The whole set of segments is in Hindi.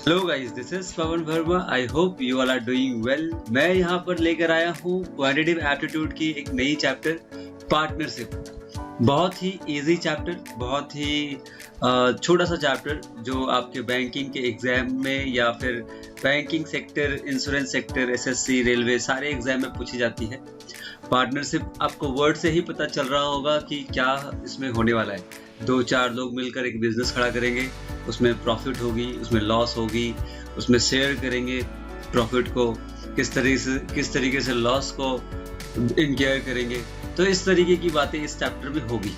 Hello guys, this is Pawan Verma. I hope you all are doing well. मैं यहाँ पर लेकर आया हूँ क्वांटिटेटिव एप्टीट्यूड की एक नई चैप्टर पार्टनरशिप। बहुत ही इजी चैप्टर, बहुत ही छोटा सा चैप्टर जो आपके बैंकिंग के एग्जाम में या फिर banking sector, insurance sector, SSC, railway सारे एग्जाम में पूछी जाती है। पार्टनरशिप आपको वर्ड से ही पता चल रहा होगा कि क्या इसमें होने वाला है। 2-4 लोग मिलकर एक बिजनेस खड़ा करेंगे, उसमें प्रॉफिट होगी, उसमें लॉस होगी, उसमें शेयर करेंगे प्रॉफिट को, किस तरीके से लॉस को इनकेयर करेंगे। तो इस तरीके की बातें इस चैप्टर में होगी।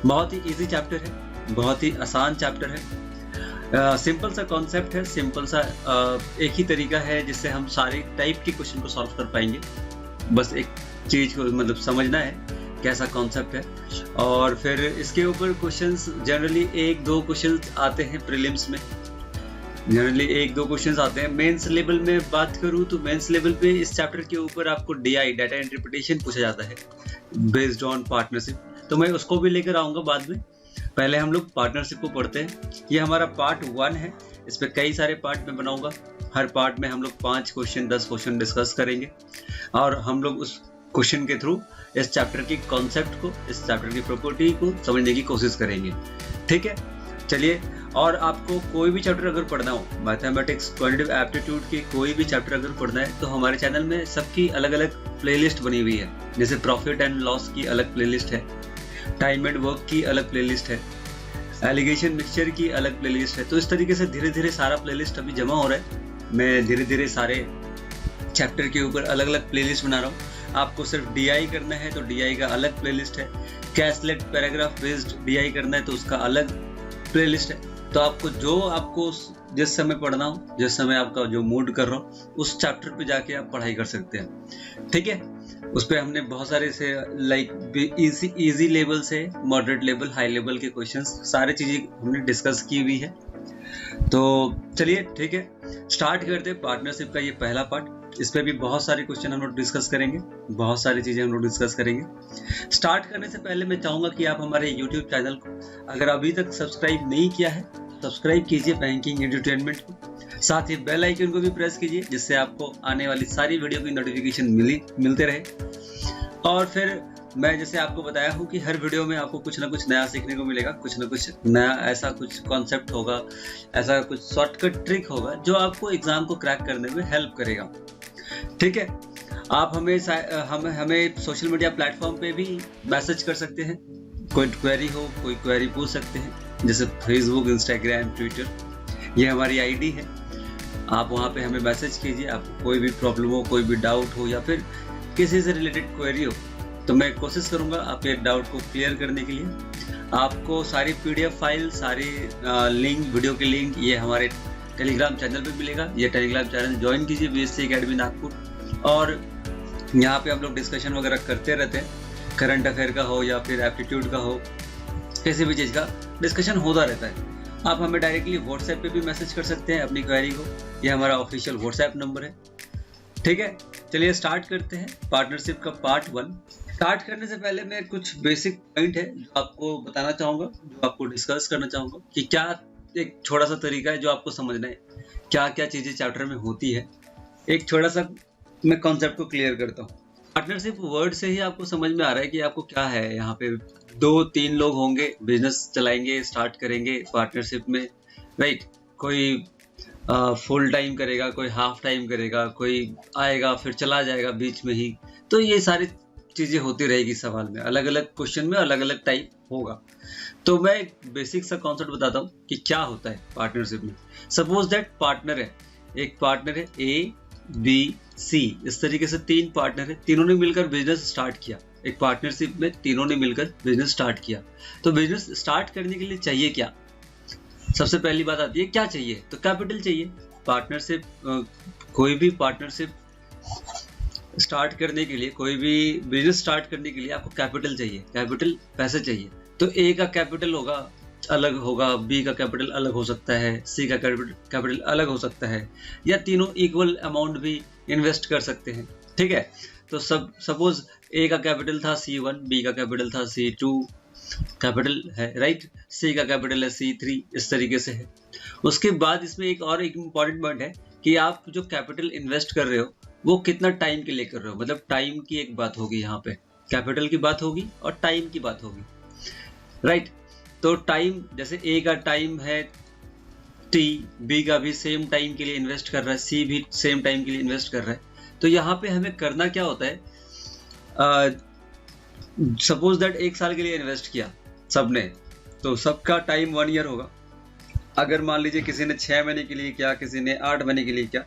बहुत ही इजी चैप्टर है, बहुत ही आसान चैप्टर है। सिंपल सा कॉन्सेप्ट है, सिंपल सा एक ही तरीका है जिससे हम सारे टाइप के क्वेश्चन को सॉल्व कर पाएंगे। बस एक चीज को मतलब समझना है कैसा कॉन्सेप्ट है। और फिर इसके ऊपर क्वेश्चंस जनरली 1-2 क्वेश्चंस आते हैं प्रीलिम्स में, जनरली 1-2 क्वेश्चंस आते हैं। मेंस लेवल में बात करूं तो मेंस लेवल पे इस चैप्टर के ऊपर आपको डीआई, डाटा इंटरप्रिटेशन पूछा जाता है बेस्ड ऑन पार्टनरशिप। तो मैं उसको भी लेकर आऊंगा बाद में। पहले हम लोग पार्टनरशिप को पढ़ते हैं। ये हमारा पार्ट 1 है। इस पे कई सारे पार्ट में बनाऊंगा। हर पार्ट में हम लोग 5 क्वेश्चन, 10 क्वेश्चन डिस्कस करेंगे और हम लोग उस क्वेश्चन के थ्रू इस चैप्टर की कॉन्सेप्ट को, इस चैप्टर की प्रॉपर्टी को समझने की कोशिश करेंगे। ठीक है, चलिए। और आपको कोई भी चैप्टर अगर पढ़ना हो, मैथमेटिक्स, क्वांटिटेटिव एप्टीट्यूड की कोई भी चैप्टर अगर पढ़ना है तो हमारे चैनल में सबकी अलग अलग प्लेलिस्ट बनी हुई है। जैसे प्रॉफिट एंड लॉस की अलग प्लेलिस्ट है, टाइम एंड वर्क की अलग प्लेलिस्ट है, एलिगेशन मिक्सचर की अलग प्लेलिस्ट है। तो इस तरीके से धीरे धीरे सारा प्लेलिस्ट अभी जमा हो रहा है। मैं धीरे धीरे सारे चैप्टर के ऊपर अलग अलग प्लेलिस्ट बना रहा हूँ। आपको सिर्फ डीआई करना है तो डीआई का अलग प्लेलिस्ट है। कैशलेट पैराग्राफ बेस्ड डीआई करना है तो उसका अलग प्लेलिस्ट है। तो आपको जिस समय पढ़ना हो, जिस समय आपका जो मूड कर रहा हो, उस चैप्टर पे जाके आप पढ़ाई कर सकते हैं। ठीक है, उस पर हमने बहुत सारे से लाइक इजी लेवल से मॉडरेट लेवल, हाई लेवल के क्वेश्चंस, सारी चीजें हमने डिस्कस की हुई है। तो चलिए ठीक है, स्टार्ट करते हैं पार्टनरशिप का ये पहला पार्ट। इस पे भी बहुत सारे क्वेश्चन हम लोग डिस्कस करेंगे, बहुत सारी चीजें हम लोग डिस्कस करेंगे। स्टार्ट करने से पहले मैं चाहूंगा कि आप हमारे YouTube चैनल को अगर अभी तक सब्सक्राइब नहीं किया है, सब्सक्राइब कीजिए बैंकिंग एंटरटेनमेंट को। साथ ही बेल आइकन को भी प्रेस कीजिए जिससे आपको आने वाली सारी वीडियो की नोटिफिकेशन मिलते रहे। और फिर मैं जैसे आपको बताया हूँ कि हर वीडियो में आपको कुछ ना कुछ नया सीखने को मिलेगा, कुछ ना कुछ नया ऐसा कुछ कॉन्सेप्ट होगा, ऐसा कुछ शॉर्टकट ट्रिक होगा जो आपको एग्जाम को क्रैक करने में हेल्प करेगा। ठीक है, आप हमें सोशल मीडिया प्लेटफॉर्म पे भी मैसेज कर सकते हैं। कोई क्वेरी हो, कोई क्वेरी पूछ सकते हैं, जैसे फेसबुक, इंस्टाग्राम, ट्विटर, ये हमारी आईडी है। आप वहाँ पे हमें मैसेज कीजिए। आपको कोई भी प्रॉब्लम हो, कोई भी डाउट हो या फिर किसी से रिलेटेड क्वेरी हो तो मैं कोशिश करूँगा आपके डाउट को क्लियर करने के लिए। आपको सारी PDF फाइल, सारी लिंक, वीडियो के लिंक ये हमारे टेलीग्राम चैनल पे मिलेगा। ये टेलीग्राम चैनल ज्वाइन कीजिए, BSc अकेडमी नागपुर। और यहाँ पे हम लोग डिस्कशन वगैरह करते रहते हैं, करंट अफेयर का हो या फिर एप्टीट्यूड का हो, किसी भी चीज़ का डिस्कशन होता रहता है। आप हमें डायरेक्टली व्हाट्सएप पे भी मैसेज कर सकते हैं अपनी क्वेरी को। ये हमारा ऑफिशियल व्हाट्सएप नंबर है। ठीक है, चलिए स्टार्ट करते हैं पार्टनरशिप का पार्ट 1। स्टार्ट करने से पहले मैं कुछ बेसिक पॉइंट है जो आपको बताना चाहूँगा, जो आपको डिस्कस करना चाहूँगा कि क्या एक छोटा सा तरीका है जो आपको समझना है क्या क्या चीजें चैप्टर में होती है। एक छोटा सा मैं कॉन्सेप्ट को क्लियर करता हूँ। पार्टनरशिप वर्ड से ही आपको समझ में आ रहा है कि आपको क्या है। यहाँ पे 2-3 लोग होंगे, बिजनेस चलाएंगे, स्टार्ट करेंगे पार्टनरशिप में, राइट। कोई फुल टाइम करेगा, कोई हाफ टाइम करेगा, कोई आएगा फिर चला जाएगा बीच में ही। तो ये सारी चीजें होती रहेगी सवाल में, अलग अलग क्वेश्चन में अलग अलग टाइप होगा। तो मैं एक बेसिक सा कॉन्सेप्ट बताता हूँ कि क्या होता है पार्टनरशिप में। सपोज दैट पार्टनर है, एक पार्टनर है A, B, C, इस तरीके से 3 पार्टनर है, तीनों ने मिलकर बिजनेस स्टार्ट किया। एक पार्टनरशिप में तीनों ने मिलकर बिजनेस स्टार्ट किया। तो बिजनेस स्टार्ट करने के लिए चाहिए क्या? सबसे पहली बात आती है क्या चाहिए, तो कैपिटल चाहिए। पार्टनरशिप, कोई भी पार्टनरशिप स्टार्ट करने के लिए, कोई भी बिजनेस स्टार्ट करने के लिए आपको कैपिटल चाहिए, कैपिटल पैसे चाहिए। तो A का कैपिटल होगा, अलग होगा, B का कैपिटल अलग हो सकता है, C का कैपिटल अलग हो सकता है, या तीनों इक्वल अमाउंट भी इन्वेस्ट कर सकते हैं। ठीक है, तो सपोज A का कैपिटल था C1, B का कैपिटल था C2 कैपिटल है, राइट, C का कैपिटल है C3, इस तरीके से है। उसके बाद इसमें एक इम्पॉर्टेंट पॉइंट है कि आप जो कैपिटल इन्वेस्ट कर रहे हो वो कितना टाइम के लिए कर रहे हो, मतलब टाइम की एक बात होगी, यहाँ पे कैपिटल की बात होगी और टाइम की बात होगी, राइट। तो टाइम, जैसे ए का टाइम है टी, बी का भी सेम टाइम के लिए इन्वेस्ट कर रहा है, सी भी सेम टाइम के लिए इन्वेस्ट कर रहा है। तो यहाँ पे हमें करना क्या होता है, सपोज दैट 1 साल के लिए इन्वेस्ट किया सबने, तो सबका टाइम 1 ईयर होगा। अगर मान लीजिए किसी ने 6 महीने के लिए किया, किसी ने 8 महीने के लिए किया,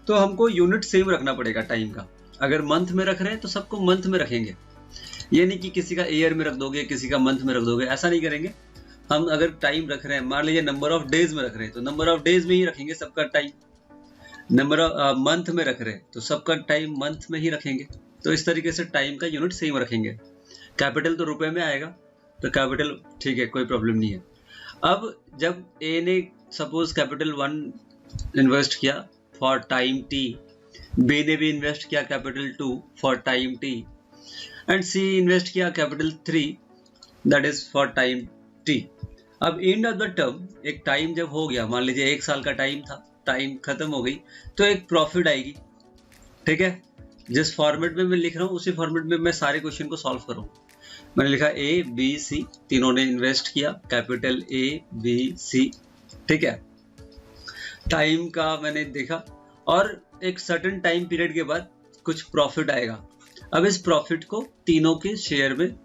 तो हमको यूनिट सेम रखना पड़ेगा टाइम का। अगर मंथ में रख रहे हैं तो सबको मंथ में रखेंगे, ये नहीं कि किसी का ईयर में रख दोगे, किसी का मंथ में रख दोगे, ऐसा नहीं करेंगे। हम अगर टाइम रख रहे हैं, मान लीजिए नंबर ऑफ डेज में रख रहे हैं, तो नंबर ऑफ डेज में ही रखेंगे सबका टाइम। नंबर ऑफ मंथ में रख रहे हैं तो सबका टाइम मंथ में ही रखेंगे। तो इस तरीके से टाइम का यूनिट सेम रखेंगे। कैपिटल तो रुपए में आएगा, तो कैपिटल ठीक है, कोई प्रॉब्लम नहीं है। अब जब ए ने सपोज कैपिटल 1 इन्वेस्ट किया फॉर टाइम टी, बी ने भी इन्वेस्ट किया capital 2 for time T, and C invest किया capital 3 that is for time T. अब एंड ऑफ द टर्म, एक टाइम जब हो गया, मान लीजिए 1 साल का टाइम था, टाइम खत्म हो गई, तो एक प्रॉफिट आएगी, ठीक है। जिस फॉर्मेट में मैं लिख रहा हूँ उसी फॉर्मेट में मैं सारे क्वेश्चन को सॉल्व करूँगा। मैंने लिखा ए बी सी, तीनों ने इन्वेस्ट किया कैपिटल ए बी सी, ठीक है। टाइम का मैंने देखा और एक सर्टेन टाइम पीरियड के बाद कुछ प्रॉफिट आएगा। अब इस प्रॉफिट को तीनों के शेयर में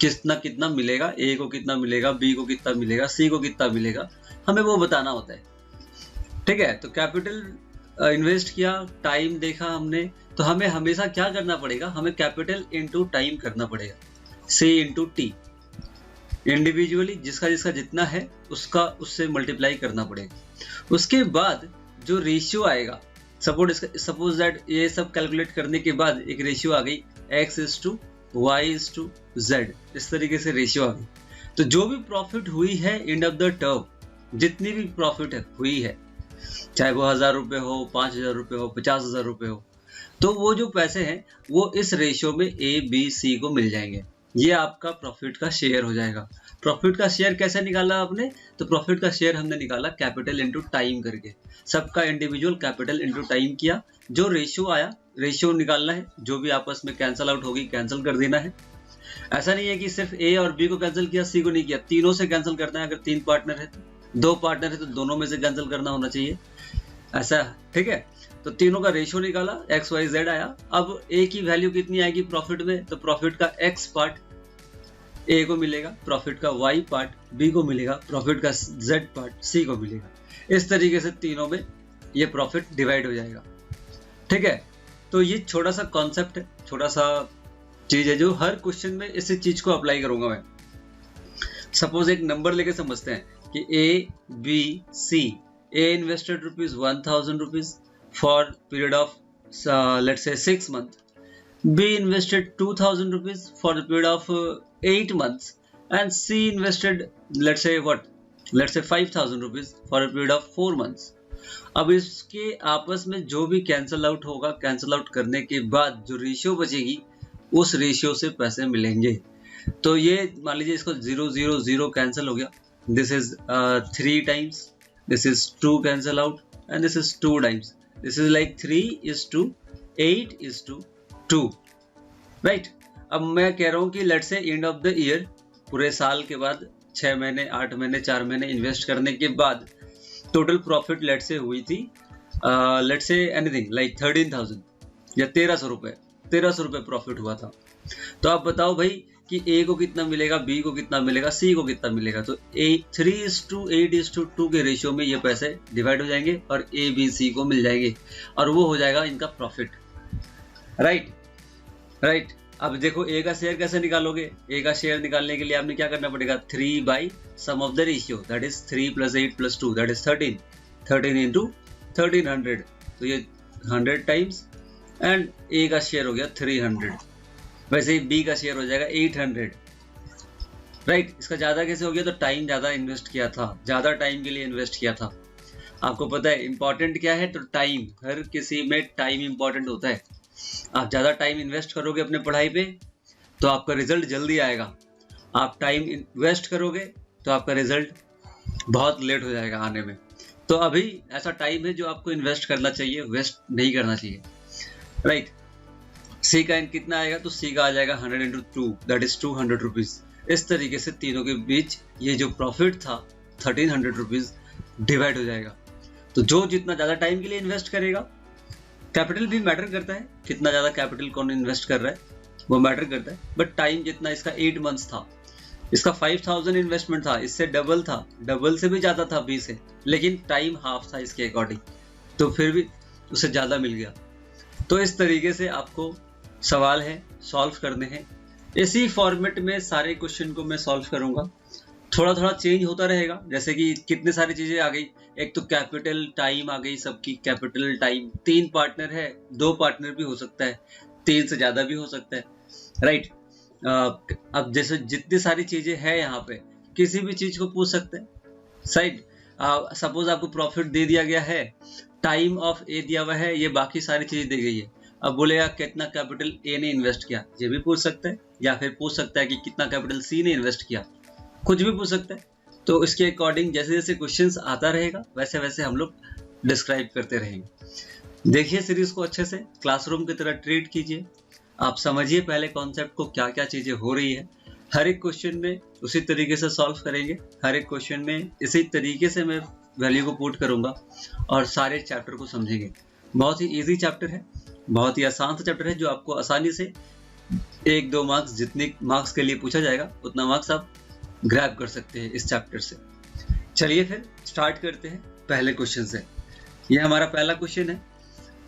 कितना कितना मिलेगा, ए को कितना मिलेगा, बी को कितना मिलेगा, सी को कितना मिलेगा, हमें वो बताना होता है, ठीक है। तो कैपिटल इन्वेस्ट किया, टाइम देखा हमने, तो हमें हमेशा क्या करना पड़ेगा, हमें कैपिटल इनटू टाइम करना पड़ेगा, सी इनटू टी। इंडिविजुअली जिसका जिसका जितना है उसका उससे मल्टीप्लाई करना पड़ेगा। उसके बाद जो रेशियो आएगा, सपोज दैट ये सब कैलकुलेट करने के बाद एक रेशियो आ गई x:y:z, इस तरीके से रेशियो आ गई। तो जो भी प्रॉफिट हुई है एंड ऑफ द टर्म, जितनी भी प्रॉफिट हुई है, चाहे वो 1000 रुपये हो, 5000 रुपये हो, 50,000 रुपये हो, तो वो जो पैसे हैं वो इस रेशियो में ए बी सी को मिल जाएंगे। ये आपका प्रॉफिट का शेयर हो जाएगा। प्रॉफिट का शेयर कैसे निकाला आपने, तो प्रॉफिट का शेयर हमने निकाला कैपिटल इनटू टाइम करके, सबका इंडिविजुअल कैपिटल इनटू टाइम किया, जो रेशियो आया रेशियो निकालना है, जो भी आपस में कैंसल आउट होगी कैंसिल कर देना है। ऐसा नहीं है कि सिर्फ ए और बी को कैंसिल किया, सी को नहीं किया, तीनों से कैंसिल करना है। अगर 3 पार्टनर है, 2 पार्टनर है, तो दोनों में से कैंसिल करना होना चाहिए, ऐसा, ठीक है। तो तीनों का रेशियो निकाला, XYZ आया। अब ए की वैल्यू कितनी आएगी प्रॉफिट में, तो प्रॉफिट का X पार्ट ए को मिलेगा, प्रॉफिट का Y पार्ट बी को मिलेगा, प्रॉफिट का Z पार्ट सी को मिलेगा। इस तरीके से तीनों में ये प्रॉफिट डिवाइड हो जाएगा, ठीक है। तो ये छोटा सा कॉन्सेप्ट है, छोटा सा चीज है जो हर क्वेश्चन में इसी चीज को अप्लाई करूंगा मैं। सपोज एक नंबर लेके समझते हैं कि A B C, A invested ₹1000 for period of let's say 6 months, B invested ₹2000 for the period of 8 months, and C invested let's say 5,000 for a period of 4 months. अब इसके आपस में जो भी कैंसल आउट होगा, कैंसल आउट करने के बाद जो रेशियो बचेगी उस रेशियो से पैसे मिलेंगे। तो ये मान लीजिए इसको 0 0 0 कैंसिल हो गया, this is 3 times, this is 2 cancel out, and this is 2 times, this is like 3:8:2, right. अब मैं कह रहा हूँ कि let's say and of the year, पूरे साल के बाद 6 महीने 8 महीने 4 महीने इन्वेस्ट करने के बाद टोटल प्रॉफिट लेट्स से हुई थी लेट्स से एनीथिंग लाइक 13,000 या 1,300 रुपये प्रॉफिट हुआ था। तो आप बताओ भाई कि ए को कितना मिलेगा, बी को कितना मिलेगा, सी को कितना मिलेगा। तो 3:8:2 के रेशियो में ये पैसे डिवाइड हो जाएंगे और ए बी सी को मिल जाएंगे और वो हो जाएगा इनका प्रॉफिट, राइट। अब देखो ए का शेयर कैसे निकालोगे। ए का शेयर निकालने के लिए आपने क्या करना पड़ेगा, 3 by sum of the ratio, that is 3 + 8 + 2 that is 13 × 1300, तो ये 100 times, एंड ए का शेयर हो गया 300। वैसे ही बी का शेयर हो जाएगा 800, राइट। इसका ज्यादा कैसे हो गया, तो टाइम ज्यादा इन्वेस्ट किया था, ज्यादा टाइम के लिए इन्वेस्ट किया था। आपको पता है इंपॉर्टेंट क्या है, तो टाइम, हर किसी में टाइम इंपॉर्टेंट होता है। आप ज़्यादा टाइम इन्वेस्ट करोगे अपने पढ़ाई पे तो आपका रिजल्ट जल्दी आएगा, आप टाइम इन्वेस्ट करोगे तो आपका रिजल्ट बहुत लेट हो जाएगा आने में। तो अभी ऐसा टाइम है जो आपको इन्वेस्ट करना चाहिए, वेस्ट नहीं करना चाहिए, राइट। सी का कितना आएगा, तो सी का आ जाएगा 100 इंटू 2, दैट इज 200 रुपीज। इस तरीके से तीनों के बीच ये जो प्रॉफिट था 1300 रुपीज डिवाइड हो जाएगा। तो जो जितना ज़्यादा टाइम के लिए इन्वेस्ट करेगा, कैपिटल भी मैटर करता है, कितना ज़्यादा कैपिटल कौन इन्वेस्ट कर रहा है वो मैटर करता है, बट टाइम जितना, इसका 8 मंथ्स था, इसका 5000 इन्वेस्टमेंट था, इससे डबल था, डबल से भी ज़्यादा था 20 से, लेकिन टाइम हाफ था इसके अकॉर्डिंग, तो फिर भी उसे ज़्यादा मिल गया। तो इस तरीके से आपको सवाल है सॉल्व करने हैं। इसी फॉर्मेट में सारे क्वेश्चन को मैं सॉल्व करूंगा, थोड़ा थोड़ा चेंज होता रहेगा, जैसे कि कितने सारी चीजें आ गई। एक तो कैपिटल टाइम आ गई सबकी, कैपिटल टाइम, 3 पार्टनर है, 2 पार्टनर भी हो सकता है, 3 से ज्यादा भी हो सकता है, राइट। अब जैसे जितनी सारी चीजें हैं यहाँ पे, किसी भी चीज को पूछ सकते हैं, साइड। सपोज आपको प्रॉफिट दे दिया गया है, टाइम ऑफ ए दिया हुआ है, ये बाकी सारी चीजें दी गई है। अब बोलेगा कितना कैपिटल ए ने इन्वेस्ट किया, ये भी पूछ सकता है, या फिर पूछ सकता है कि कितना कैपिटल सी ने इन्वेस्ट किया, कुछ भी पूछ सकता है। तो इसके अकॉर्डिंग जैसे जैसे क्वेश्चंस आता रहेगा वैसे वैसे हम लोग डिस्क्राइब करते रहेंगे। देखिए सीरीज को अच्छे से क्लासरूम की तरह ट्रीट कीजिए, आप समझिए पहले कॉन्सेप्ट को, क्या क्या चीजें हो रही है। हर एक क्वेश्चन में उसी तरीके से सॉल्व करेंगे, हर एक क्वेश्चन में इसी तरीके से मैं वैल्यू को पुट करूंगा और सारे चैप्टर को समझेंगे। बहुत ही इजी चैप्टर है, बहुत ही आसान सा चैप्टर है, जो आपको आसानी से 1-2 मार्क्स, जितने मार्क्स के लिए पूछा जाएगा उतना मार्क्स आप ग्रैब कर सकते हैं इस चैप्टर से। चलिए फिर स्टार्ट करते हैं पहले क्वेश्चन से। ये हमारा पहला क्वेश्चन है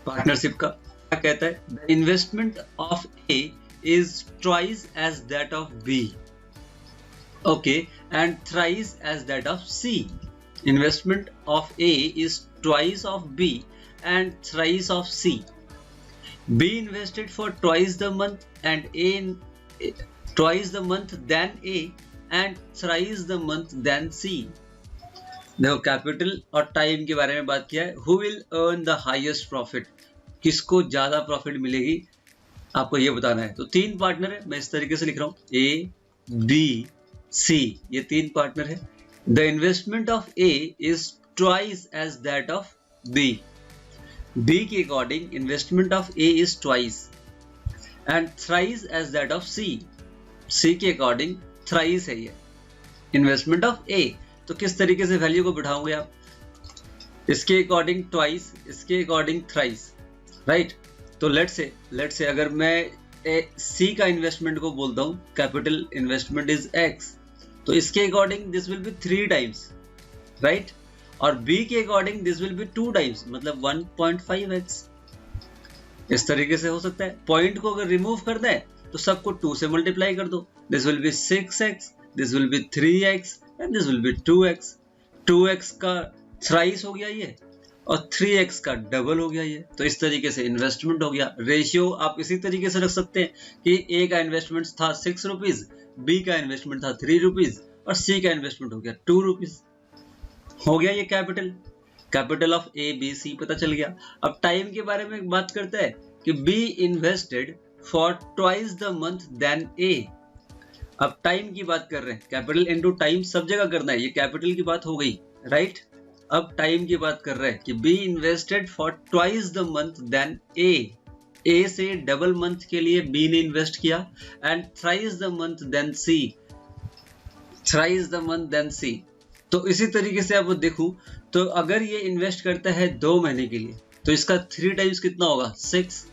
पार्टनरशिप का। क्या कहता है, the investment of A is twice as that of B, okay, and thrice as that of C. Investment of A is twice of B and thrice of C. B invested for twice the month and A twice the month than A and thrice the month than C. देखो कैपिटल और टाइम के बारे में बात किया है। Who will earn the highest profit? किसको ज्यादा प्रॉफिट मिलेगी आपको ये बताना है। तो 3 पार्टनर है, मैं इस तरीके से लिख रहा हूँ, A, B, C, ये 3 पार्टनर है। The investment of A is twice as that of B. B के according investment of A is twice and thrice as that of C. C के अकॉर्डिंग थ्राइस है ये इन्वेस्टमेंट ऑफ A। तो किस तरीके से वैल्यू को बिठाओगे आप, इसके अकॉर्डिंग ट्वाइस, इसके अकॉर्डिंग थ्राइस, राइट। तो लेट्स से अगर मैं C का इन्वेस्टमेंट को बोलता हूँ, कैपिटल इन्वेस्टमेंट इज X, तो इसके according this will be 3 times, right. और B के according this will be 2 times, मतलब 1.5x। इस तरीके से हो सकता है। पॉइंट को अगर रिमूव करना है तो सबको 2 से मल्टीप्लाई कर दो, this will be 6x, this will be 3x and this will be 2x। 2x का थ्राइस हो गया ये, और 3x का डबल हो गया ये। तो इस तरीके से इन्वेस्टमेंट हो गया। रेशियो आप इसी तरीके से रख सकते हैं कि A का इन्वेस्टमेंट था 6 रुपीज, B का इन्वेस्टमेंट था 3 रुपीज और C का इन्वेस्टमेंट हो गया 2 रुपीज। हो गया ये capital of A B C पता चल गया। अब टाइम के बारे में बात करते हैं कि B invested for twice the month than A. अब टाइम की बात कर रहे हैं, कैपिटल इनटू टाइम सब जगह करना है, ये कैपिटल की बात हो गई, राइट। अब टाइम की बात कर रहे हैं कि B invested for twice the month than A से डबल मंथ के लिए बी ने इन्वेस्ट किया, and thrice the month than C, thrice the month than C. तो इसी तरीके से आप देखूं तो अगर ये इन्वेस्ट करता है 2 महीने के लिए, तो इसका 3 टाइम्स कितना होगा, 6।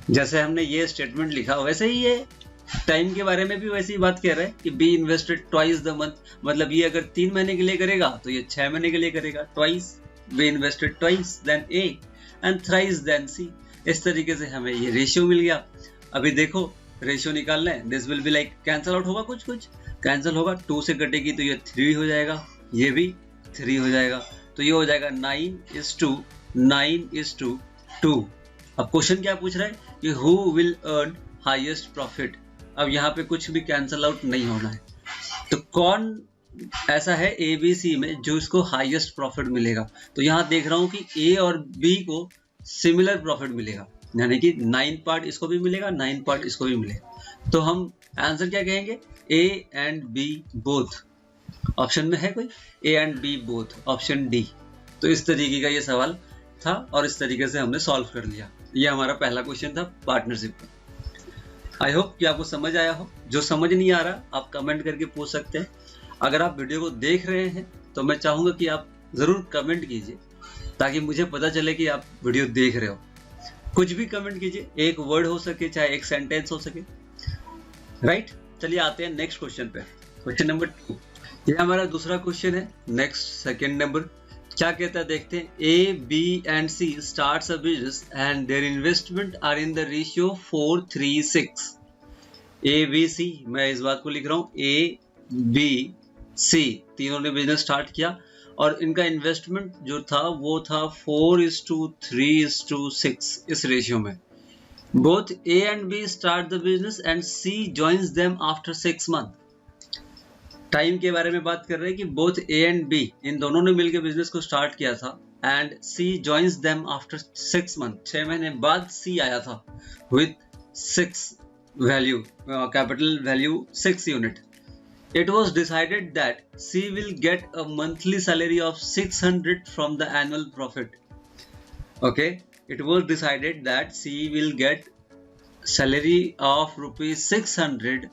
जैसे हमने ये स्टेटमेंट लिखा वैसे ही ये टाइम के बारे में भी वैसे ही बात कह रहा है कि B invested twice the month, मतलब ये अगर 3 महीने के लिए करेगा तो ये 6 महीने के लिए करेगा, twice. B invested twice than A and thrice than C. इस तरीके से हमें ये रेशियो मिल गया। अभी देखो रेशियो निकालना है, this will be like cancel out होगा, कुछ कैंसिल होगा, 2 से कटेगी तो ये 3 हो जाएगा, ये भी 3 हो जाएगा, तो ये हो जाएगा 9:2। अब क्वेश्चन क्या पूछ रहा है कि who will earn highest profit. अब यहाँ पे कुछ भी कैंसिल आउट नहीं होना है, तो कौन ऐसा है ए बी सी में जो इसको हाईएस्ट प्रॉफिट मिलेगा। तो यहाँ देख रहा हूँ कि ए और बी को सिमिलर प्रॉफिट मिलेगा, यानी कि 9 पार्ट इसको भी मिलेगा, 9 पार्ट इसको भी मिलेगा। तो हम आंसर क्या कहेंगे, A and B both. Option में है कोई? A and B both, option D. तो इस तरीके का ये सवाल था और इस तरीके से हमने सॉल्व कर लिया। ये हमारा पहला क्वेश्चन था पार्टनरशिप का। आई होप कि आपको समझ आया हो। जो समझ नहीं आ रहा आप कमेंट करके पूछ सकते हैं। अगर आप वीडियो को देख रहे हैं तो मैं चाहूंगा कि आप जरूर कमेंट कीजिए ताकि मुझे पता चले कि आप वीडियो देख रहे हो। कुछ भी कमेंट कीजिए, एक वर्ड हो सके चाहे एक सेंटेंस हो सके, राइट। चलिए आते हैं नेक्स्ट क्वेश्चन पे। क्वेश्चन नंबर 2, ये हमारा दूसरा क्वेश्चन है। नेक्स्ट सेकंड नंबर क्या कहता है देखते हैं। A B and C starts a business and their investment are in the ratio 4:3:6। A B C, मैं इस बात को लिख रहा हूँ, ए बी सी तीनों ने बिजनेस स्टार्ट किया और इनका इन्वेस्टमेंट जो था वो था 4:3:6 इस रेशियो में। Both A and B start the business and C joins them after 6 month. Time के बारे में बात कर रहे हैं कि बोथ ए एंड बी इन दोनों ने मिलकर बिजनेस को स्टार्ट किया था and C joins them after 6 month. 6 महीने बाद सी आया था with 6 value, capital value 6 unit. It was decided that C will get a monthly salary of 600 from the annual profit. Okay, it was decided that C will get salary of rupees 600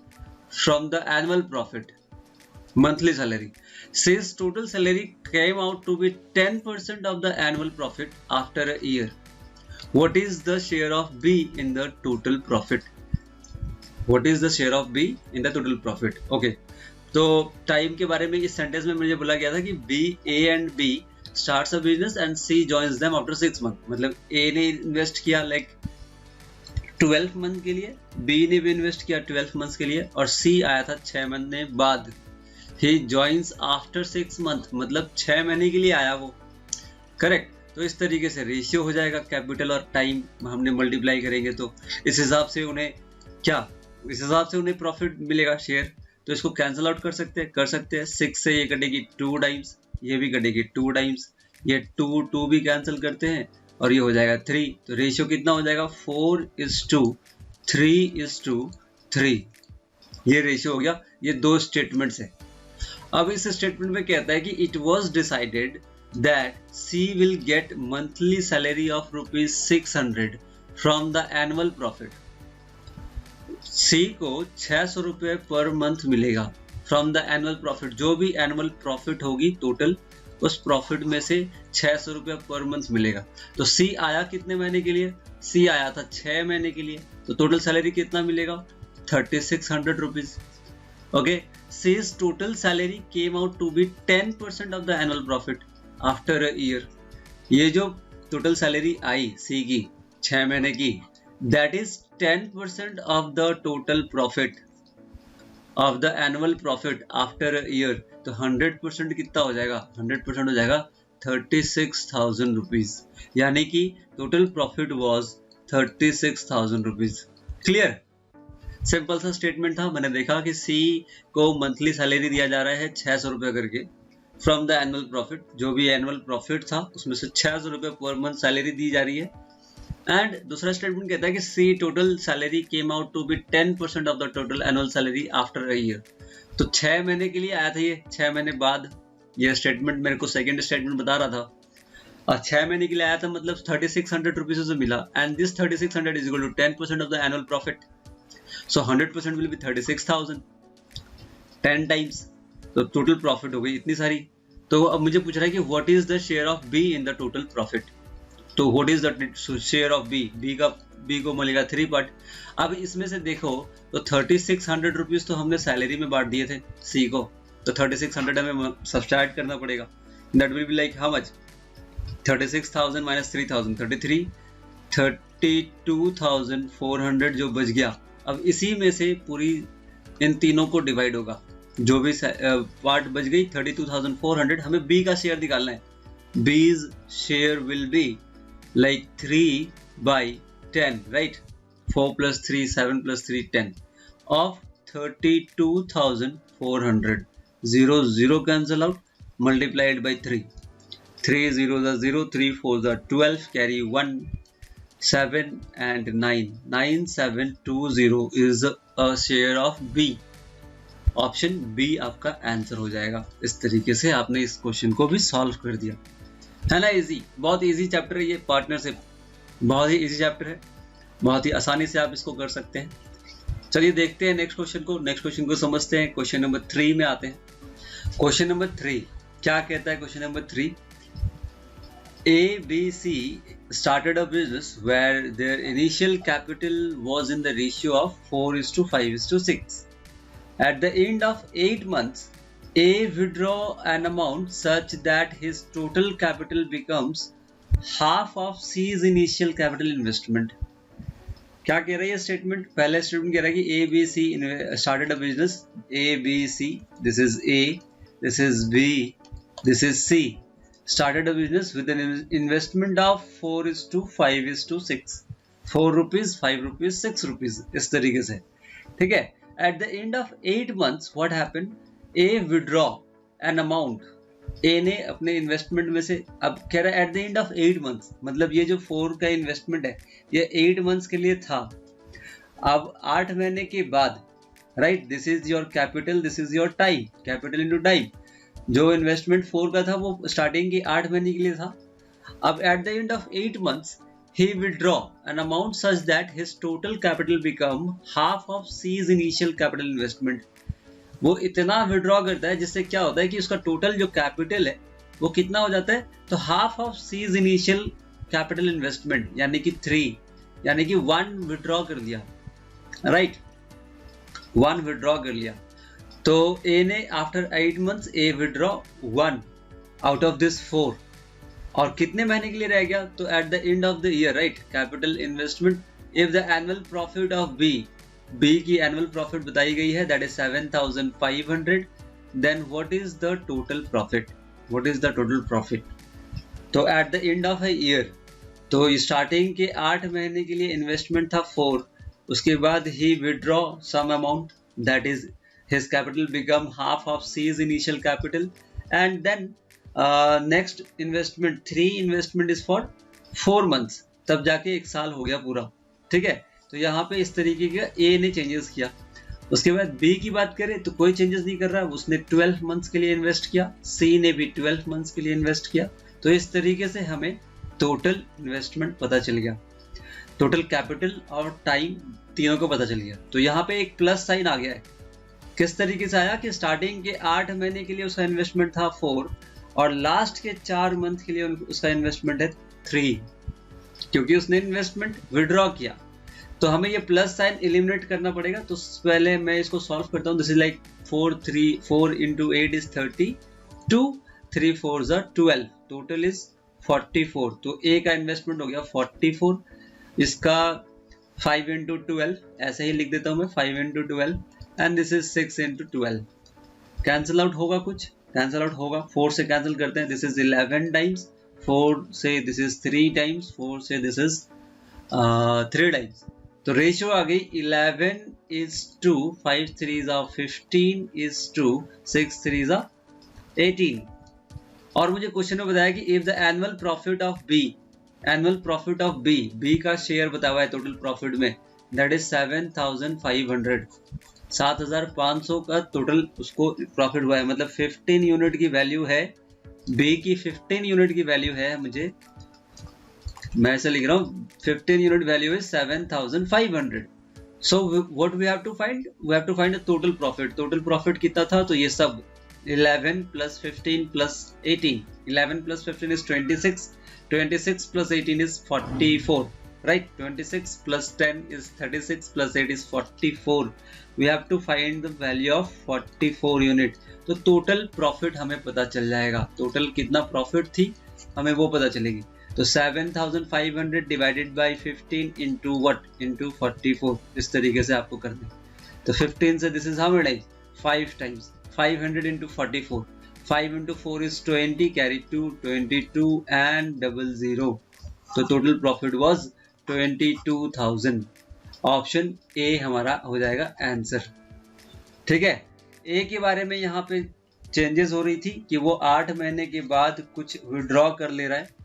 from the annual profit, monthly salary. C's total salary came out to be 10% of the annual profit after a year. What is the share of B in the total profit? What is the share of B in the total profit? Okay. तो टाइम के बारे में इस सेंटेंस में मुझे बोला गया था कि B, A and B starts a business and C joins them after 6 month. मतलब ए ने इन्वेस्ट किया लाइक 12 मंथ के लिए, बी ने भी इन्वेस्ट किया 12 मंथ्स के लिए और सी आया था 6 महीने बाद। ही जॉइंस आफ्टर 6 मंथ, मतलब 6 महीने के लिए आया वो, करेक्ट। तो इस तरीके से रेशियो हो जाएगा, कैपिटल और टाइम हमने मल्टीप्लाई करेंगे तो इस हिसाब से उन्हें प्रॉफिट मिलेगा, शेयर। तो इसको कैंसिल आउट कर सकते हैं। 6 से ये कटेगी 2 टाइम्स, ये भी कटेगी 2 टाइम्स, ये 2 भी कैंसिल करते हैं और ये हो जाएगा 3। तो रेशियो कितना हो जाएगा 4:3:3। ये रेशियो हो गया। ये 2 स्टेटमेंट्स है। अब इस स्टेटमेंट में कहता है कि it was decided that C will get monthly salary of rupees 600 from the annual profit. C को 600 रुपये पर मंथ मिलेगा फ्रॉम द एनुअल प्रॉफिट। जो भी एनुअल प्रॉफिट होगी टोटल, उस प्रॉफिट में से 600 रुपये पर मंथ मिलेगा। तो सी आया कितने महीने के लिए? सी आया था 6 महीने के लिए। तो टोटल सैलरी कितना मिलेगा? 3600 rupees. Okay, C's total salary came out to be 10% of the annual profit after a year. ये जो टोटल सैलरी आई सी की 6 महीने की, that is 10% of the total profit of the annual profit after a year। तो 100% कितना हो जाएगा? 100% हो जाएगा 36,000 रुपीज। यानी कि total profit was 36,000 rupees. Clear? Simple सा स्टेटमेंट था। मैंने देखा कि सी को मंथली सैलरी दिया जा रहा है 600 रुपये करके फ्रॉम द एनुअल प्रॉफिट। जो भी एनुअल प्रॉफिट था उसमें से 600 रुपये पर मंथ सैलरी दी जा रही है। एंड दूसरा स्टेटमेंट कहता है कि C total salary came out to be 10% of the total annual salary after a year. तो 6 महीने के लिए आया था ये, 6 महीने बाद। ये स्टेटमेंट मेरे को सेकंड स्टेटमेंट बता रहा था। और 6 महीने के लिए आया था मतलब 3600 रुपीज से मिला। And this 3600 is equal to 10% of the annual profit. So 100% will be 36,000 10 times. तो टोटल प्रॉफिट हो गई इतनी सारी। तो अब मुझे पूछ रहा है कि what is the share of B in the total profit. तो what is the share of B? B को मिलेगा 3 पार्ट। अब इसमें से देखो तो 3600 रुपीज तो हमने सैलरी में बांट दिए थे सी को। तो 3600 हमें सब्सट्रैक्ट करना पड़ेगा। That will be like how much? 36,000 minus 3,000 32,400 जो बच गया। अब इसी में से पूरी इन तीनों को डिवाइड होगा। जो भी पार्ट बच गई 32,400, हमें बी का शेयर निकालना है। बीज share will be like 3/10, right? 4 plus 3, 7 plus 3, 10 of 32,400. 0 0 cancel out, multiplied by 3. 3 0 are 0, 3 4 are 12, carry 1, 7 and 9. 9720 is a share of B. Option B आपका आंसर हो जाएगा। इस तरीके से आपने इस क्वेश्चन को भी सॉल्व कर दिया, है ना। इजी, बहुत इजी चैप्टर है ये पार्टनरशिप, बहुत ही इजी चैप्टर है, बहुत ही आसानी से आप इसको कर सकते हैं। चलिए देखते हैं नेक्स्ट क्वेश्चन को समझते हैं। क्वेश्चन नंबर 3 में आते हैं। क्वेश्चन नंबर 3 क्या कहता है? Question number 3, ABC started a business where their initial capital was in the ratio of 4:5:6. At the end of 8 months, A withdraw an amount such that his total capital becomes half of C's initial capital investment. क्या कह रही है स्टेटमेंट? पहले स्टेटमेंट कह रहा है कि ABC started a business, ABC, this is A, this is B, this is C, started a business with an investment of 4:5:6, 4 rupees, 5 rupees, 6 rupees, इस तरीके से, ठीक है। At the end of 8 months, what happened? A withdraw an amount. A ने अपने इन्वेस्टमेंट में से, अब कह रहा है eight the end of 8 months, मतलब ये जो 4 का इन्वेस्टमेंट है ये 8 मंथ्स के लिए था। अब 8 महीने के बाद, right, this is your capital, this is your time, capital into time. जो इन्वेस्टमेंट 4 का था वो स्टार्टिंग के 8 महीने के लिए था। अब eight the end of 8 months he withdraw an amount such that his total capital become half of C's initial capital investment. वो इतना विड्रॉ करता है जिससे क्या होता है कि उसका टोटल जो कैपिटल है वो कितना हो जाता है? तो half of C's initial capital investment, यानी कि 3, यानी कि 1 विड्रॉ कर दिया, राइट, 1 विड्रॉ कर लिया। तो A ने after 8 months A withdraw 1 out of this 4, और कितने महीने के लिए रह गया? तो at the end of the year, right, capital investment, if the annual profit of B की एनुअल प्रॉफिट बताई गई है that is 7,500, then what is the total profit? What is the total profit? तो at the end of a year, तो स्टार्टिंग के 8 महीने के लिए इन्वेस्टमेंट था 4, उसके बाद ही withdraw some amount that is his capital become half of C's initial capital, and then next investment 3 investment is for 4 months, तब जाके 1 साल हो गया पूरा, ठीक है। तो यहाँ पे इस तरीके का ए ने चेंजेस किया। उसके बाद बी की बात करें तो कोई चेंजेस नहीं कर रहा, उसने 12 मंथ्स के लिए इन्वेस्ट किया, सी ने भी 12 मंथ्स के लिए इन्वेस्ट किया। तो इस तरीके से हमें टोटल इन्वेस्टमेंट पता चल गया, टोटल कैपिटल और टाइम तीनों को पता चल गया। तो यहाँ पे एक प्लस साइन आ गया है। किस तरीके से आया कि स्टार्टिंग के 8 महीने के लिए उसका इन्वेस्टमेंट था 4 और लास्ट के 4 मंथ के लिए उसका इन्वेस्टमेंट है 3, क्योंकि उसने इन्वेस्टमेंट विड्रॉ किया। तो हमें ये प्लस साइन एलिमिनेट करना पड़ेगा। तो पहले मैं इसको सॉल्व करता हूँ। This is like 4 into 8 is 32, 3 4s are 12, total is 44। तो ए का इन्वेस्टमेंट हो गया 44, इसका 5 into 12 ऐसे ही लिख देता हूँ मैं, 5 into 12, and this is 6 into 12। Cancel out होगा, कुछ कैंसिल आउट होगा, 4 से कैंसिल करते हैं, दिस इज 11 टाइम्स, 4 से दिस इज 3 टाइम्स, 4 से दिस इज 3 टाइम्स। तो रेशियो आ गई 11:2, 5 3s are 15:2, 6 3s are 18। और मुझे क्वेश्चन में बताया कि if the annual profit of B का शेयर बताया हुआ है टोटल प्रॉफिट में, दैट इज 7,500, 7,500 का टोटल उसको प्रॉफिट हुआ है। मतलब 15 यूनिट की वैल्यू है, बी की 15 यूनिट की वैल्यू है, मैं ऐसे लिख रहा हूँ, 15 unit value is 7,500। So what we have to find? We have to find the total profit. Total profit कितना था? तो ये सब 11 + 15 + 18, 11 + 15 is 26, 26 + 18 is 44, right? 26 + 10 is 36 + 8 is 44. We have to find the value of 44 unit. तो टोटल प्रॉफिट हमें पता चल जाएगा, टोटल कितना प्रॉफिट थी हमें वो पता चलेगी। तो 7,500 divided by 15 into what, into 44, इस तरीके से आपको करना है। तो 15 से this is how many times? 5 times, 500 into 44, 5 into 4 is 20, carry 2, 22 and 00। तो total profit was 22,000। Option A हमारा हो जाएगा आंसर, ठीक है। ए के बारे में यहाँ पे चेंजेस हो रही थी कि वो 8 महीने के बाद कुछ विड्रॉ कर ले रहा है।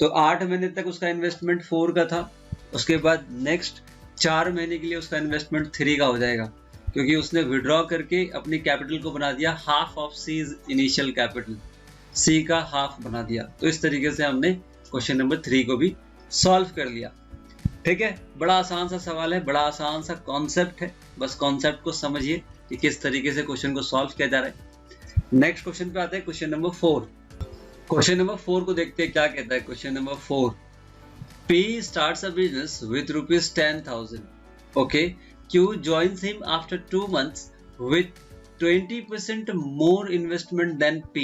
तो 8 महीने तक उसका इन्वेस्टमेंट 4 का था, उसके बाद नेक्स्ट 4 महीने के लिए उसका इन्वेस्टमेंट 3 का हो जाएगा, क्योंकि उसने विड्रॉ करके अपनी कैपिटल को बना दिया half of C initial capital, C का हाफ बना दिया। तो इस तरीके से हमने क्वेश्चन नंबर 3 को भी सॉल्व कर लिया। ठीक है, बड़ा आसान सा सवाल है, बड़ा आसान सा कॉन्सेप्ट है, बस कॉन्सेप्ट को समझिए कि किस तरीके से क्वेश्चन को सॉल्व किया जा रहा है। नेक्स्ट क्वेश्चन पे आते हैं, क्वेश्चन नंबर 4। क्वेश्चन नंबर 4 को देखते हैं क्या कहता है। Question number 4, P starts a business with rupees 10,000. Okay, Q joins him after 2 months with 20% more investment than P.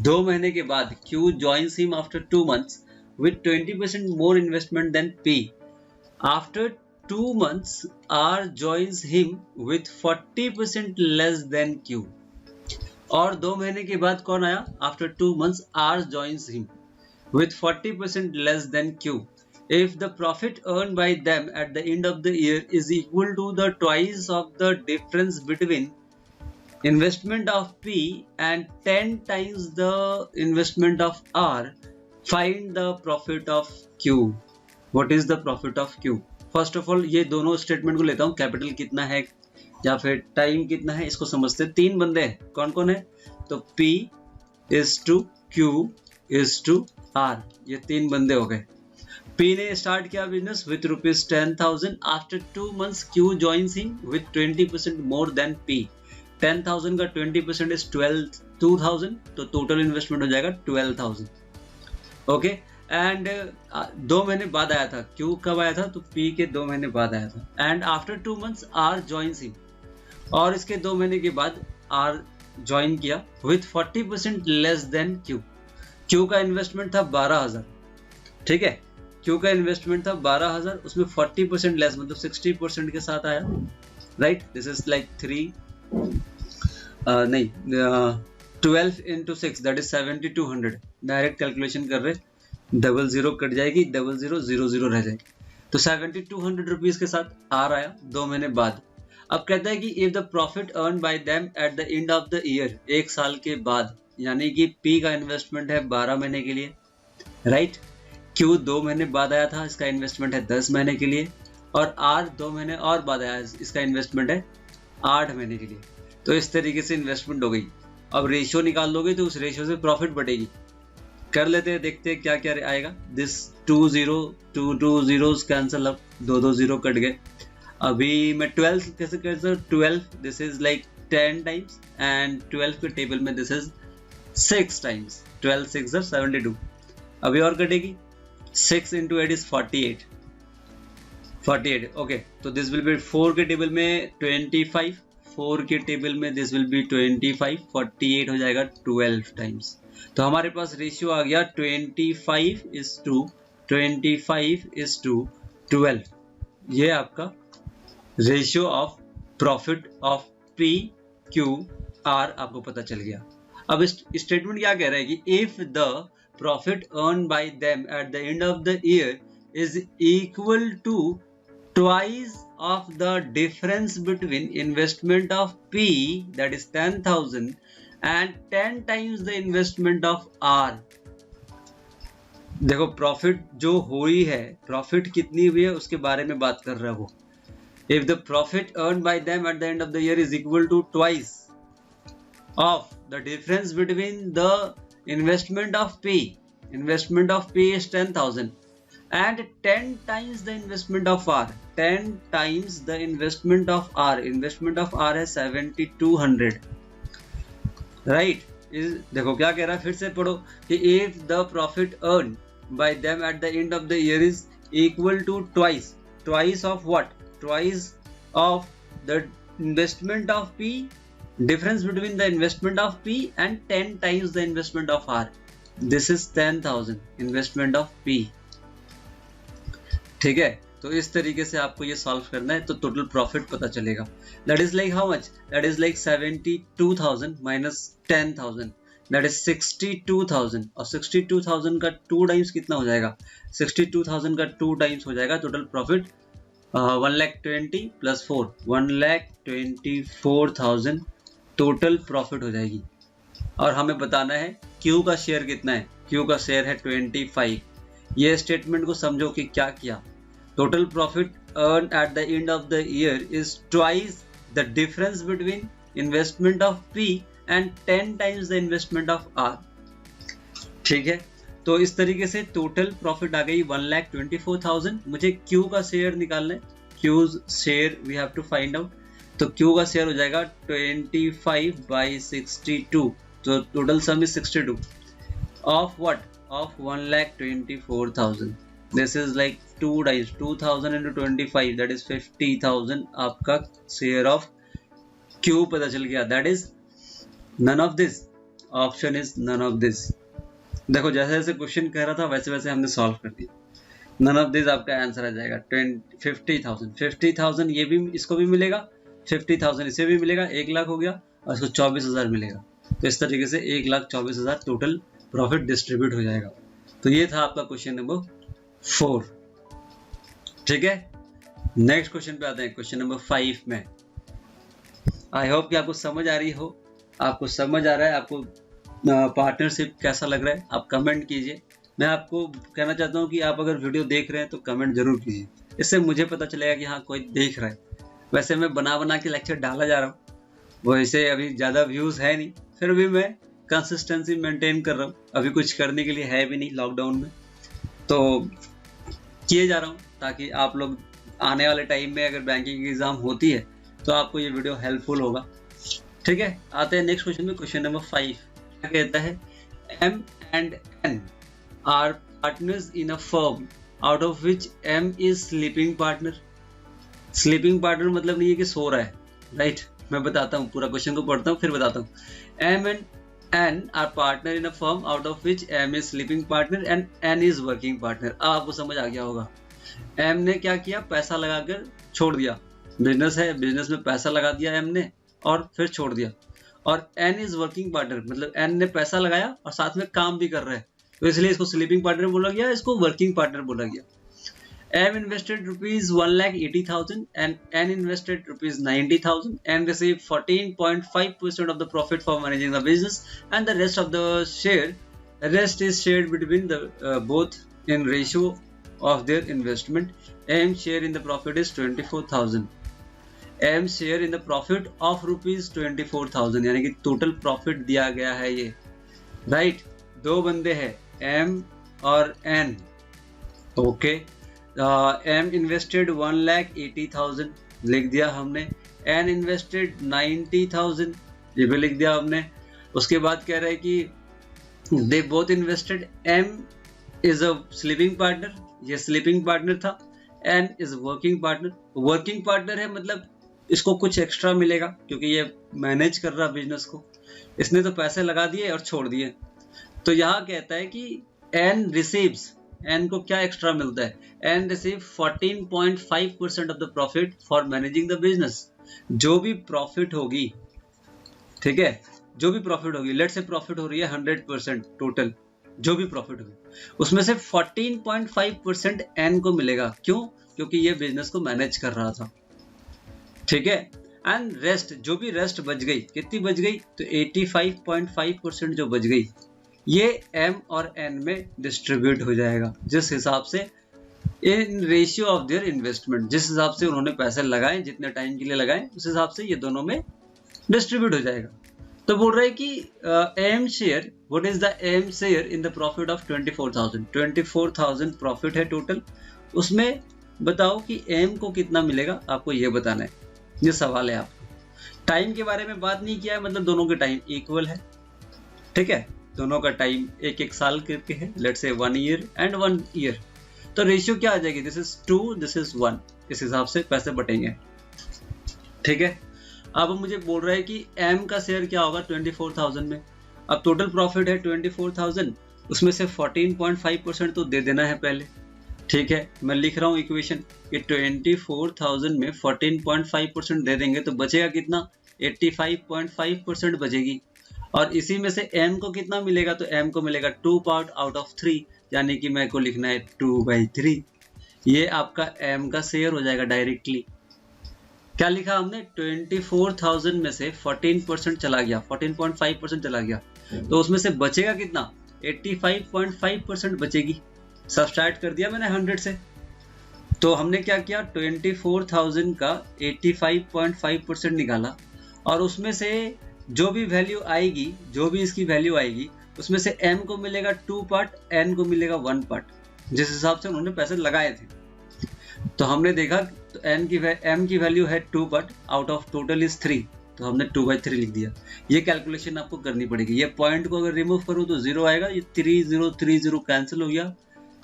2 महीने के बाद Q joins him after 2 months with 20% more investment than P. After 2 months, R joins him with 40% less than Q. और 2 महीने के बाद कौन आया? After 2 months, R joins him with 40% less than Q. If the profit earned by them at the end of the year is equal to the twice of the difference between investment of P and 10 times the investment of R, find the profit of Q. What is the profit of Q? First of all, ये दोनों स्टेटमेंट को लेता हूँ, कैपिटल कितना है या फिर टाइम कितना है, इसको समझते हैं। 3 बंदे हैं, कौन कौन है? तो P is to Q is to R, ये 3 बंदे हो गए। P ने स्टार्ट किया business with rupees 10,000। After 2 months Q joins him with 20% more than P। 10,000 का 20% इज 2,000, तो टोटल इन्वेस्टमेंट हो जाएगा 12,000। ओके, एंड 2 महीने बाद आया था। Q कब आया था? तो P के 2 महीने बाद आया था। And after 2 months R joins him, और इसके 2 महीने के बाद R ज्वाइन किया with 40% less than Q। Q का इन्वेस्टमेंट था 12,000, ठीक है, Q का इन्वेस्टमेंट था 12,000, उसमें 40% लेस मतलब 60% के साथ आया, right. This is like 12 into 6 that is 7200। Direct calculation कर रहे, 00 कट जाएगी, 0000 रह जाएगी, तो 7200 रुपीज के साथ R आया 2 महीने बाद। अब कहता है कि if the profit earn by them at the end of the year, 1 साल के बाद, यानी कि P का इन्वेस्टमेंट है 12 महीने के लिए, राइट। Q 2 महीने बाद आया था, इसका इन्वेस्टमेंट है 10 महीने के लिए, और R 2 महीने और बाद आया, इसका इन्वेस्टमेंट है 8 महीने के लिए। तो इस तरीके से इन्वेस्टमेंट हो गई। अब रेशियो निकाल लोगे तो उस रेशियो से प्रॉफिट बढ़ेगी। कर लेते हैं, देखते हैं क्या क्या आएगा। दिस 2 zeros कैंसल, अब 2 0 कट गए। अभी मैं 12 कैसे करता हूँ? 12 this is like 10 times, and 12 के टेबल में दिस इज 6 टाइम्स। 12 6 72। अभी और कटेगी, 6 into 8 is 48। ओके, तो दिस विल बी 4 के टेबल में 25, 4 के टेबल में दिस विल बी 25, 48 हो जाएगा 12 टाइम्स। तो हमारे पास रेशियो आ गया 25:12। ये आपका ratio of profit of P Q R आपको पता चल गया। अब स्टेटमेंट क्या कह रहा है कि if the profit earn by them at the end of the year is equal to twice of the difference between investment of P that is 10,000 and 10 times the investment of R। देखो, प्रॉफिट जो हुई है, प्रॉफिट कितनी हुई है उसके बारे में बात कर रहा है वो। If the profit earned by them at the end of the year is equal to twice of the difference between the investment of P is 10,000 and 10 times the investment of R, 10 times the investment of R है 7,200, right? देखो क्या कह रहा है, फिर से पढ़ो कि if the profit earned by them at the end of the year is equal to twice of what? Twice of the investment of P, difference between the investment of P and 10 times the investment of R. This is 10,000 investment of P. ठीक है, तो इस तरीके से आपको ये सॉल्व करना है, तो टोटल प्रॉफिट पता चलेगा। That is like how much? That is like 72,000 minus 10,000. That is 62,000, और 62,000 का 2 टाइम्स कितना हो जाएगा? 62,000 का 2 टाइम्स हो जाएगा total profit 1,20,000 plus 4, 1,24,000 total profit हो जाएगी। और हमें बताना है Q का शेयर कितना है। Q का शेयर है 25। ये स्टेटमेंट को समझो कि क्या किया। Total profit earn eight the end of the year is twice the difference between investment of P and 10 times the investment of R। ठीक है, तो इस तरीके से टोटल प्रॉफिट आ गई 1,24,000। मुझे Q का शेयर निकालना है, Q share we have to find out. तो Q का शेयर हो जाएगा 25/62, तो total sum is 62 of what, of 1,24,000। This is like 2 times 2,000 into 25, that is 50,000 आपका शेयर ऑफ Q पता चल गया। That is none of this, option is none of this. देखो जैसे जैसे क्वेश्चन कह रहा था वैसे वैसे हमने सॉल्व कर दिया। नन ऑफ दिस आपका आंसर आ जाएगा 50,000। 50,000 ये भी, इसको भी मिलेगा, 50,000 इसे भी मिलेगा, 1 लाख हो गया, और इसको 24,000 मिलेगा। तो इस तरीके से 1,24,000 टोटल प्रॉफिट डिस्ट्रीब्यूट हो जाएगा। तो ये था आपका क्वेश्चन नंबर 4। ठीक है, नेक्स्ट क्वेश्चन पे आते हैं, क्वेश्चन नंबर 5 में। आई होप कि आपको समझ आ रही हो, आपको समझ आ रहा है, आपको पार्टनरशिप कैसा लग रहा है, आप कमेंट कीजिए। मैं आपको कहना चाहता हूँ कि आप अगर वीडियो देख रहे हैं तो कमेंट जरूर कीजिए, इससे मुझे पता चलेगा कि हाँ कोई देख रहा है। वैसे मैं बना के लेक्चर डाला जा रहा हूँ, वैसे अभी ज़्यादा व्यूज़ है नहीं, फिर भी मैं कंसिस्टेंसी मेंटेन कर रहा हूँ। अभी कुछ करने के लिए है भी नहीं लॉकडाउन में, तो किए जा रहा हूँ ताकि आप लोग आने वाले टाइम में अगर बैंकिंग एग्जाम होती है तो आपको ये वीडियो हेल्पफुल होगा। ठीक है, आते हैं नेक्स्ट क्वेश्चन में। क्वेश्चन नंबर 5 क्या कहता है, M and N are partners in a firm out of which M is sleeping partner। Sleeping partner मतलब नहीं है कि सो रहा है, राइट? मैं बताता हूँ, पूरा क्वेश्चन को पढ़ता हूँ फिर बताता हूँ। M and N are partner in a firm out of which M is sleeping partner and N is working partner। अब आपको समझ आ गया होगा। M ने क्या किया, पैसा लगाकर छोड़ दिया। बिजनेस है, बिजनेस में पैसा लगा दिया M ने और फिर छोड़ दिया। और N इज वर्किंग पार्टनर मतलब N ने पैसा लगाया और साथ में काम भी कर रहा है, तो इसलिए इसको स्लीपिंग पार्टनर बोला गया, इसको वर्किंग पार्टनर बोला गया। M invested rupees 1,80,000 and N invested rupees 90,000 and received 14.5% of the profit for managing the business, and the rest of the rest is shared between the both in ratio of their investment. M share in the profit is 24,000. M share in the profit of rupees 24,000, यानी कि टोटल प्रॉफिट दिया गया है ये, राइट? दो बंदे हैं M और N। ओके, M इन्वेस्टेड 1,80,000 लिख दिया हमने, N इन्वेस्टेड 90,000 ये भी लिख दिया हमने। उसके बाद कह रहा है कि they both invested, M is a sleeping partner, ये स्लीपिंग पार्टनर था, N is working partner. Working partner है मतलब इसको कुछ एक्स्ट्रा मिलेगा क्योंकि ये मैनेज कर रहा बिजनेस को, इसने तो पैसे लगा दिए और छोड़ दिए। तो यहाँ कहता है कि N रिसीव्स, N को क्या एक्स्ट्रा मिलता है, N receive 14.5% of the profit for managing the business. जो भी प्रॉफिट होगी, ठीक है, जो भी प्रॉफिट होगी, लेट से प्रॉफिट हो रही है 100% टोटल, जो भी प्रॉफिट होगी उसमें से 14.5% N को मिलेगा। क्यों? क्योंकि ये बिजनेस को मैनेज कर रहा था। ठीक है, एंड रेस्ट, जो भी रेस्ट बच गई, कितनी बच गई, तो 85.5% जो बच गई ये M और N में डिस्ट्रीब्यूट हो जाएगा, जिस हिसाब से in ratio of their investment, जिस हिसाब से उन्होंने पैसे लगाए, जितने टाइम के लिए लगाए, उस हिसाब से ये दोनों में डिस्ट्रीब्यूट हो जाएगा। तो बोल रहा है कि M share, what is the M share in the profit of 24,000। 24,000 profit है टोटल, उसमें बताओ कि M को कितना मिलेगा, आपको ये बताना है। ये सवाल है आपको। टाइम के बारे में बात नहीं किया है, मतलब दोनों के टाइम इक्वल है। ठीक है, दोनों का टाइम 1-1 साल करके है, let's say 1 year and 1 year. तो रेशियो क्या आ जाएगी, दिस इज 2, दिस इज 1, इस हिसाब से पैसे बटेंगे। ठीक है, अब मुझे बोल रहा है कि M का शेयर क्या होगा 24,000 में। अब टोटल प्रॉफिट है 24,000, उसमें से 14.5% तो दे देना है पहले। ठीक है, मैं लिख रहा हूँ इक्वेशन कि 24,000 में 14.5% दे देंगे तो बचेगा कितना, 85.5% बचेगी। और इसी में से M को कितना मिलेगा, तो M को मिलेगा 2 पार्ट आउट ऑफ 3, यानी कि मेरे को लिखना है 2/3। ये आपका M का शेयर हो जाएगा डायरेक्टली। क्या लिखा हमने, 24,000 में से 14% चला गया, 14.5% चला गया, तो उसमें से बचेगा कितना, 85.5% बचेगी। सब्सट्रैक्ट कर दिया मैंने 100 से, तो हमने क्या किया, 24,000 का 85.5% निकाला और उसमें से जो भी वैल्यू आएगी, जो भी इसकी वैल्यू आएगी, उसमें से m को मिलेगा 2 पार्ट, n को मिलेगा 1 पार्ट, जिस हिसाब से उन्होंने पैसे लगाए थे। तो हमने देखा तो m की वैल्यू है 2 part, out of total is 3, तो हमने 2/3 लिख दिया। ये कैलकुलेशन आपको करनी पड़ेगी। ये पॉइंट को अगर रिमूव करूँ तो 0 आएगा, ये 3030 कैंसिल हो गया,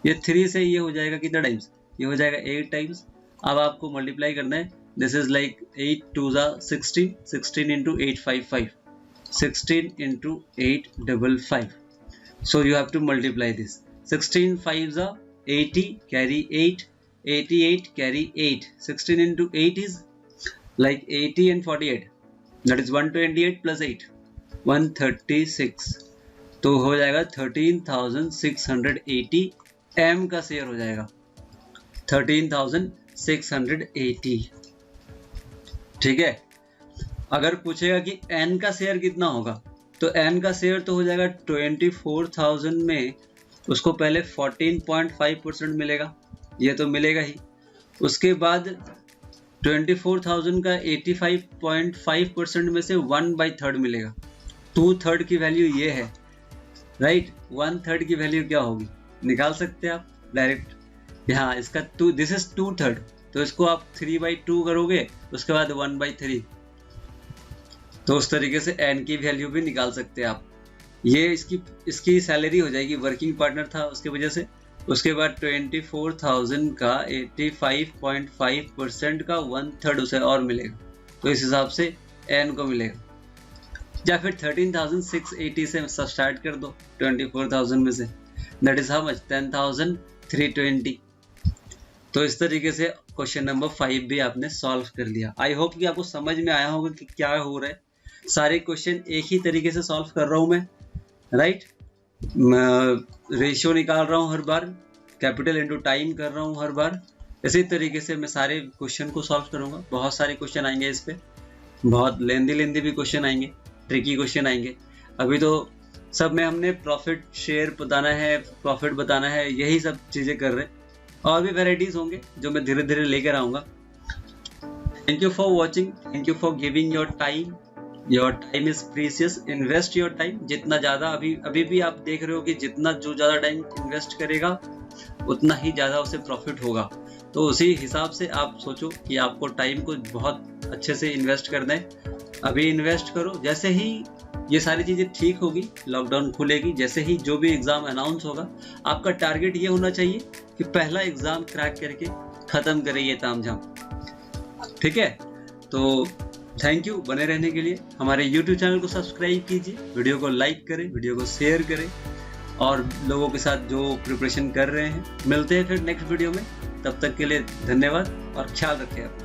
ये 3 से ये हो जाएगा कितना टाइम्स, ये हो जाएगा 8 टाइम्स। अब आपको मल्टीप्लाई करना है, this is like 8 2 16, 16 into 855, 16 into 855. So you have to multiply this. 16 5s are 80, carry 8, 88 carry 8. 16 into 8 is like 80 and 48. That is 128 plus 8, 136. तो हो जाएगा 13,680 m का शेयर हो जाएगा, 13,680। ठीक है। अगर पूछेगा कि n का शेयर कितना होगा, तो n का शेयर तो हो जाएगा 24,000 में उसको पहले 14.5% मिलेगा, ये तो मिलेगा ही। उसके बाद 24,000 का 85.5% में से 1/3 मिलेगा, 2/3 की वैल्यू ये है, राइट। 1/3 की वैल्यू क्या होगी, निकाल सकते हैं आप डायरेक्ट। यहाँ इसका दिस इज 2/3, तो इसको आप 3/2 करोगे, उसके बाद 1/3, तो उस तरीके से n की वैल्यू भी निकाल सकते हैं आप। ये इसकी सैलरी हो जाएगी, वर्किंग पार्टनर था उसकी वजह से। उसके बाद 24,000 का 85.5% का 1/3 उसे और मिलेगा, तो इस हिसाब से n को मिलेगा। या फिर 13,680 से स्टार्ट कर दो 24,000 में से, दैट इज हाउ मच, 10,320। तो इस तरीके से क्वेश्चन नंबर 5 भी आपने सॉल्व कर लिया। आई होप कि आपको समझ में आया होगा कि क्या हो रहा है। सारे क्वेश्चन एक ही तरीके से सॉल्व कर रहा हूँ मैं, राइट। रेशियो निकाल रहा हूँ हर बार, कैपिटल इनटू टाइम कर रहा हूँ हर बार। इसी तरीके से मैं सारे क्वेश्चन को सॉल्व करूँगा। बहुत सारे क्वेश्चन आएंगे इस पे, बहुत लेंदी भी क्वेश्चन आएंगे, ट्रिकी क्वेश्चन आएंगे। अभी तो सब में हमने प्रॉफिट शेयर बताना है, प्रॉफिट बताना है, यही सब चीज़ें कर रहे हैं। और भी वेराइटीज होंगे जो मैं धीरे धीरे लेकर आऊँगा। Thank you for watching, thank you for giving your time. Your time is precious, invest your time. जितना ज़्यादा अभी भी आप देख रहे हो कि जितना जो ज़्यादा टाइम इन्वेस्ट करेगा उतना ही ज़्यादा उसे प्रॉफिट होगा। तो उसी हिसाब से आप सोचो कि आपको टाइम को बहुत अच्छे से इन्वेस्ट करना है। अभी इन्वेस्ट करो, जैसे ही ये सारी चीज़ें ठीक होगी, लॉकडाउन खुलेगी, जैसे ही जो भी एग्ज़ाम अनाउंस होगा, आपका टारगेट ये होना चाहिए कि पहला एग्ज़ाम क्रैक करके ख़त्म करें ये तामझाम। ठीक है, तो थैंक यू बने रहने के लिए। हमारे YouTube चैनल को सब्सक्राइब कीजिए, वीडियो को लाइक करें, वीडियो को शेयर करें और लोगों के साथ जो प्रिपरेशन कर रहे हैं। मिलते हैं फिर नेक्स्ट वीडियो में, तब तक के लिए धन्यवाद और ख्याल रखें।